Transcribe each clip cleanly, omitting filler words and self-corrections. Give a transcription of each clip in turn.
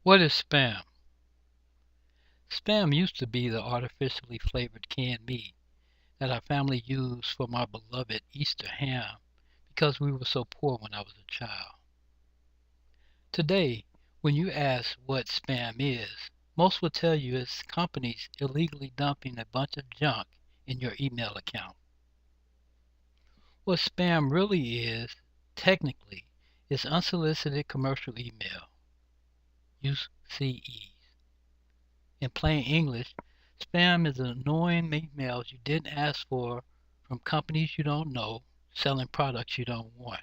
What is spam? Spam used to be the artificially flavored canned meat that our family used for my beloved Easter ham because we were so poor when I was a child. Today, when you ask what spam is, most will tell you it's companies illegally dumping a bunch of junk in your email account. What spam really is, technically, is unsolicited commercial email, UCEs. In plain English, spam is annoying emails you didn't ask for from companies you don't know selling products you don't want.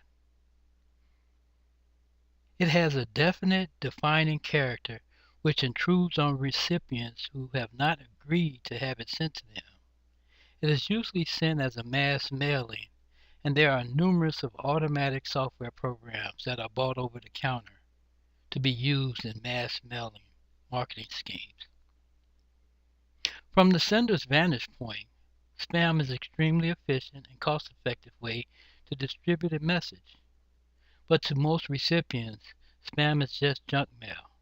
It has a definite, defining character which intrudes on recipients who have not agreed to have it sent to them. It is usually sent as a mass mailing, and there are numerous of automatic software programs that are bought over the counter to be used in mass mailing marketing schemes. From the sender's vantage point, spam is an extremely efficient and cost-effective way to distribute a message. But to most recipients, spam is just junk mail.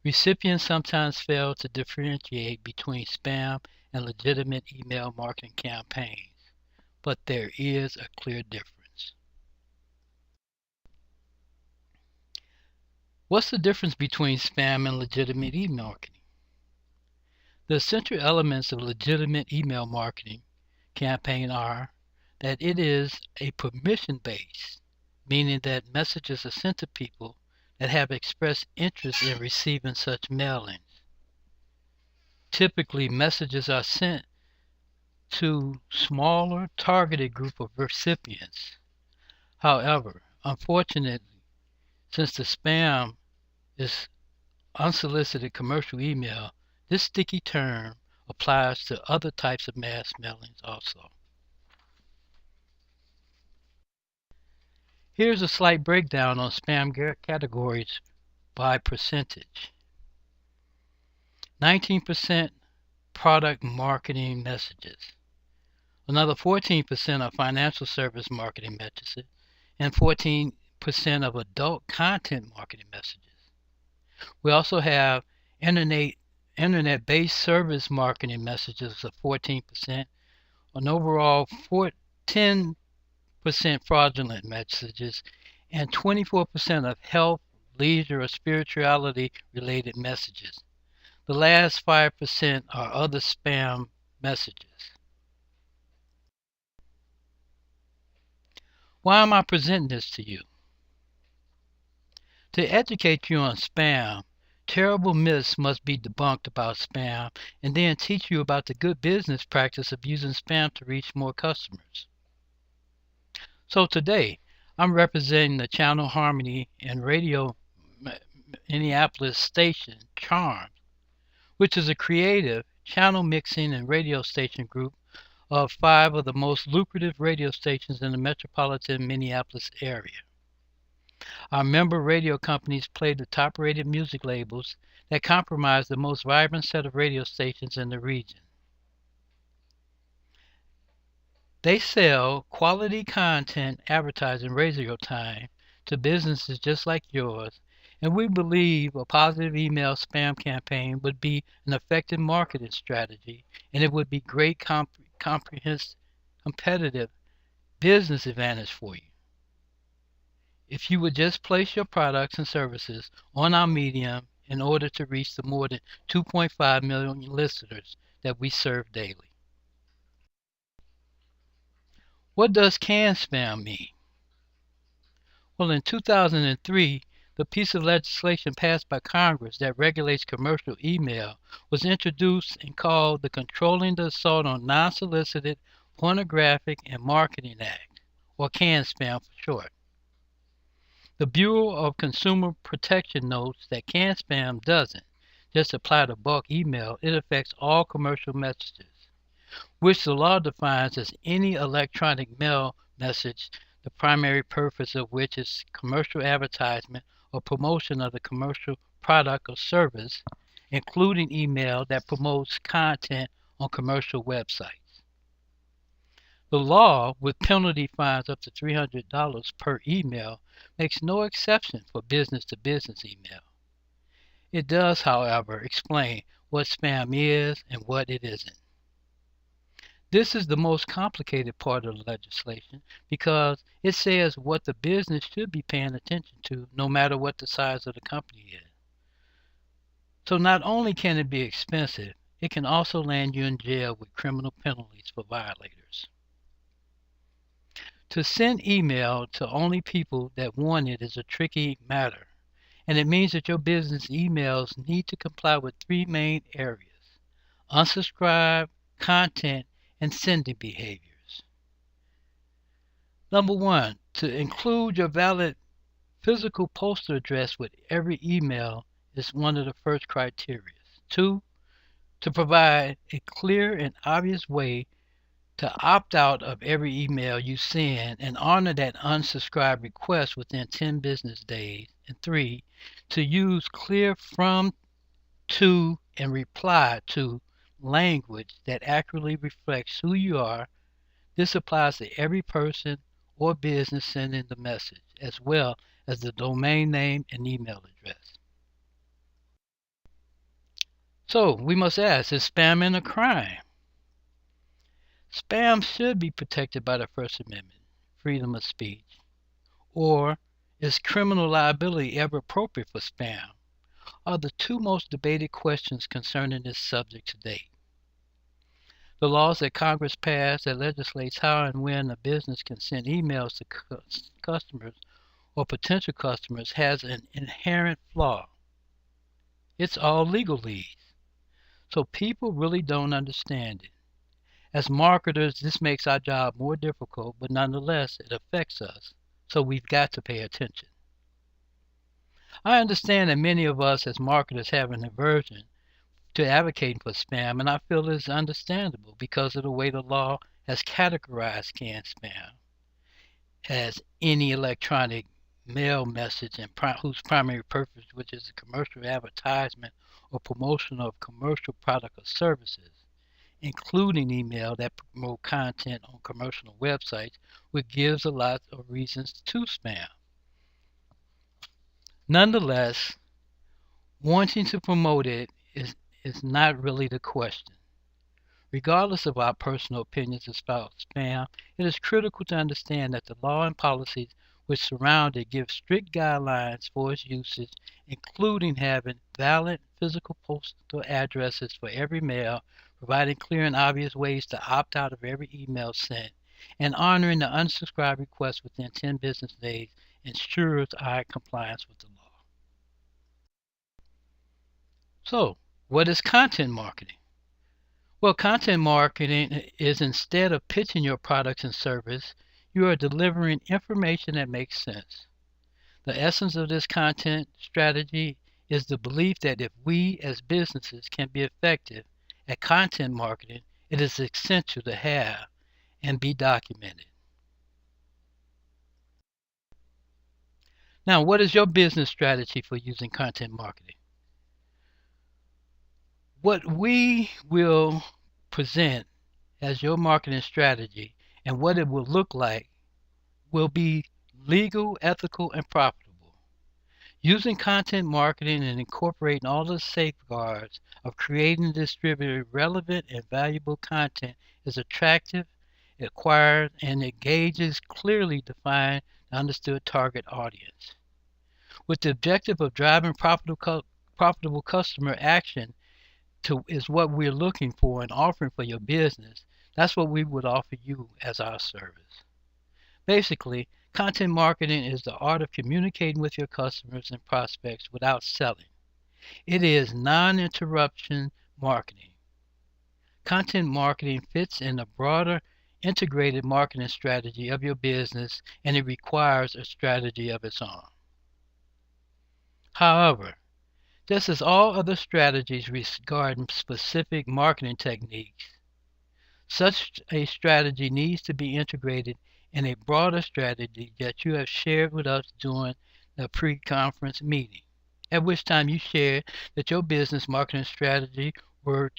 Recipients sometimes fail to differentiate between spam and legitimate email marketing campaigns, but there is a clear difference. What's the difference between spam and legitimate email marketing? The essential elements of legitimate email marketing campaign are that it is a permission-based, meaning that messages are sent to people that have expressed interest in receiving such mailings. Typically, messages are sent to smaller targeted group of recipients. However, unfortunately, since the spam is unsolicited commercial email, this sticky term applies to other types of mass mailings also. Here's a slight breakdown on spam categories by percentage. 19% product marketing messages. Another 14% are financial service marketing messages, and 14% of adult content marketing messages. We also have internet-based service marketing messages of 14%, an overall 10% fraudulent messages, and 24% of health, leisure, or spirituality related messages. The last 5% are other spam messages. Why am I presenting this to you? To educate you on spam, terrible myths must be debunked about spam, and then teach you about the good business practice of using spam to reach more customers. So today, I'm representing the Channel Harmony and Radio Minneapolis station, Charm, which is a creative channel mixing and radio station group of 5 of the most lucrative radio stations in the metropolitan Minneapolis area. Our member radio companies play the top-rated music labels that comprise the most vibrant set of radio stations in the region. They sell quality content, advertising, radio time to businesses just like yours, and we believe a positive email spam campaign would be an effective marketing strategy, and it would be great comprehensive competitive business advantage for you. If you would just place your products and services on our medium in order to reach the more than 2.5 million listeners that we serve daily. What does canned spam mean? Well, in 2003, the piece of legislation passed by Congress that regulates commercial email was introduced and called the Controlling the Assault on Non-Solicited Pornographic and Marketing Act, or canned spam for short. The Bureau of Consumer Protection notes that canned spam doesn't just apply to bulk email, it affects all commercial messages, which the law defines as any electronic mail message, the primary purpose of which is commercial advertisement or promotion of the commercial product or service, including email that promotes content on commercial websites. The law, with penalty fines up to $300 per email, makes no exception for business-to-business email. It does, however, explain what spam is and what it isn't. This is the most complicated part of the legislation because it says what the business should be paying attention to no matter what the size of the company is. So not only can it be expensive, it can also land you in jail with criminal penalties for violators. To send email to only people that want it is a tricky matter, and it means that your business emails need to comply with three main areas: unsubscribe, content, and sending behaviors. Number one, to include your valid physical postal address with every email is one of the first criteria. Two, to provide a clear and obvious way to opt out of every email you send and honor that unsubscribe request within 10 business days. And three, to use clear from, to, and reply to language that accurately reflects who you are. This applies to every person or business sending the message, as well as the domain name and email address. So we must ask, is spamming a crime? Spam should be protected by the First Amendment, freedom of speech. Or is criminal liability ever appropriate for spam? Are the two most debated questions concerning this subject to date. The laws that Congress passed that legislates how and when a business can send emails to customers or potential customers has an inherent flaw. It's all legalese. So people really don't understand it. As marketers, this makes our job more difficult, but nonetheless, it affects us. So we've got to pay attention. I understand that many of us as marketers have an aversion to advocating for spam, and I feel it's understandable because of the way the law has categorized canned spam as any electronic mail message and whose primary purpose, which is a commercial advertisement or promotion of commercial product or services, including email that promote content on commercial websites, which gives a lot of reasons to spam. Nonetheless, wanting to promote it is not really the question. Regardless of our personal opinions about spam, it is critical to understand that the law and policies which surround it give strict guidelines for its usage, including having valid physical postal addresses for every mail, providing clear and obvious ways to opt out of every email sent, and honoring the unsubscribe request within 10 business days ensures our compliance with the law. So, what is content marketing? Well, content marketing is instead of pitching your products and service, you are delivering information that makes sense. The essence of this content strategy is the belief that if we as businesses can be effective at content marketing, it is essential to have and be documented. Now, what is your business strategy for using content marketing? What we will present as your marketing strategy and what it will look like will be legal, ethical, and profitable. Using content marketing and incorporating all the safeguards of creating and distributing relevant and valuable content is attractive, acquires, and engages clearly defined and understood target audience. With the objective of driving profitable customer action is what we're looking for and offering for your business, that's what we would offer you as our service. Basically, content marketing is the art of communicating with your customers and prospects without selling. It is non-interruption marketing. Content marketing fits in the broader integrated marketing strategy of your business, and it requires a strategy of its own. However, just as all other strategies regarding specific marketing techniques, such a strategy needs to be integrated in a broader strategy that you have shared with us during the pre-conference meeting, at which time you shared that your business marketing strategy were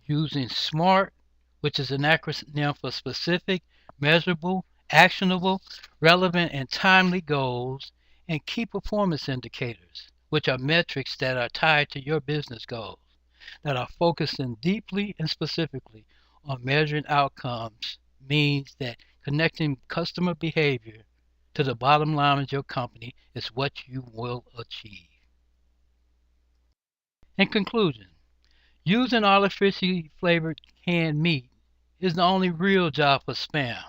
using SMART, which is an acronym for specific, measurable, actionable, relevant, and timely goals, and key performance indicators, which are metrics that are tied to your business goals, that are focusing deeply and specifically on measuring outcomes, means that connecting customer behavior to the bottom line of your company is what you will achieve. In conclusion, using artificially flavored canned meat is the only real job for spam.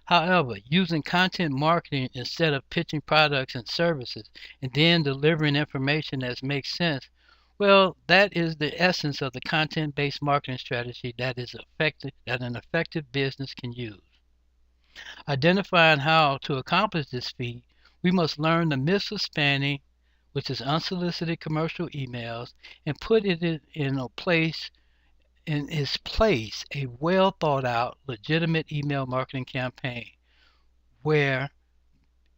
However, using content marketing instead of pitching products and services and then delivering information that makes sense, well, that is the essence of the content-based marketing strategy that an effective business can use. Identifying how to accomplish this feat, we must learn the myths of spamming, which is unsolicited commercial emails, and put it in its place a well thought out, legitimate email marketing campaign where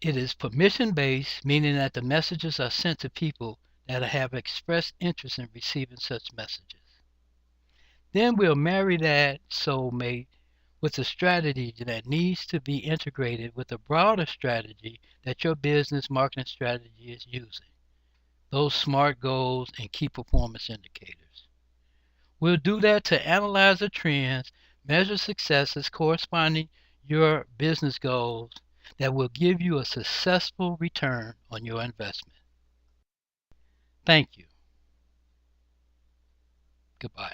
it is permission based, meaning that the messages are sent to people that have expressed interest in receiving such messages. Then we'll marry that soulmate with a strategy that needs to be integrated with a broader strategy that your business marketing strategy is using, those SMART goals and key performance indicators. We'll do that to analyze the trends, measure successes corresponding your business goals that will give you a successful return on your investment. Thank you. Goodbye.